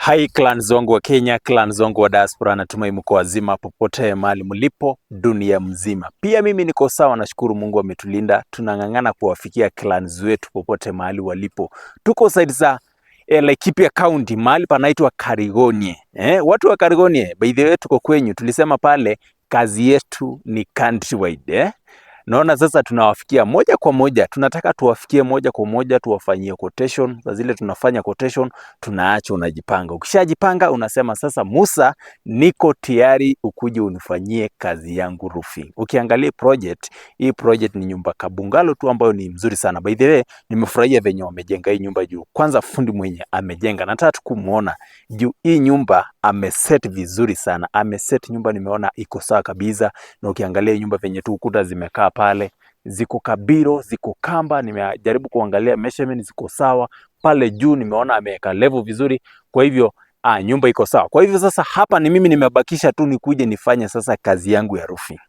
Hai clans wangu wa Kenya, clans wangu wa diaspora, natumai mko wazima popote mahali mlipo dunia mzima. Pia mimi niko sawa, nashukuru Mungu ametulinda. Tunang'ang'ana kuwafikia clans wetu popote mahali walipo. Tuko side za Laikipia County, mahali panaitwa Karigonie. Watu wa Karigonie, by the way tuko kwenyu. Tulisema pale kazi yetu ni countrywide. Naona sasa tunawafikia moja kwa moja, tunataka tuwafikie moja kwa moja, tuwafanyie quotation. Za zile tunafanya quotation, tunaacha unajipanga. Ukishajipanga unasema sasa, Musa, niko tayari ukuje unifanyie kazi yangu roofing. Ukiangalia hii project ni nyumba kabungalo tu ambayo ni mzuri sana. By the way, nimefurahia venye wamejenga hii nyumba juu. Kwanza fundi mwenye amejenga, nataka kumuona juu hii nyumba ameset vizuri sana. Ameset nyumba, nimeona iko sawa kabisa. Na ukiangalia nyumba venye tu ukuta zimekaa pale, ziko kabiro, ziko kamba, nimejaribu kuangalia measurement ziko sawa. Pale juu nimeona ameweka level vizuri. Kwa hivyo nyumba iko sawa. Kwa hivyo sasa hapa ni mimi nimebakisha tu nikuje nifanye sasa kazi yangu ya roofing.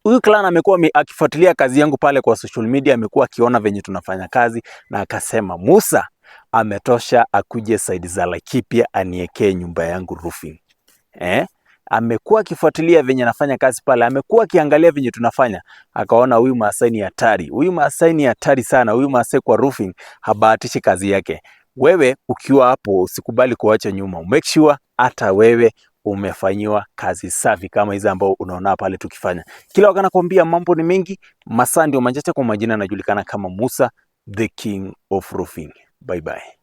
Huyu clan amekuwa akifuatilia kazi yangu pale kwa social media, amekuwa akiona venye tunafanya kazi na akasema Musa ametosha, akuje side za Laikipia aniekee nyumba yangu roofing. Amekuwa akifuatilia venye nafanya kazi pale, amekuwa akiangalia venye tunafanya, akaona huyu Maasai ni hatari. Huyu Maasai ni hatari sana. Huyu Maasai kwa roofing habahatishi kazi yake. Wewe ukiwa hapo usikubali kuacha nyuma. Make sure hata wewe umefanyiwa kazi safi kama hizi ambao unaona pale tukifanya. Kila wakati nakwambia mambo ni mengi, masaa ndio machache. Kwa majina najulikana kama Musa, the king of roofing. Bye bye.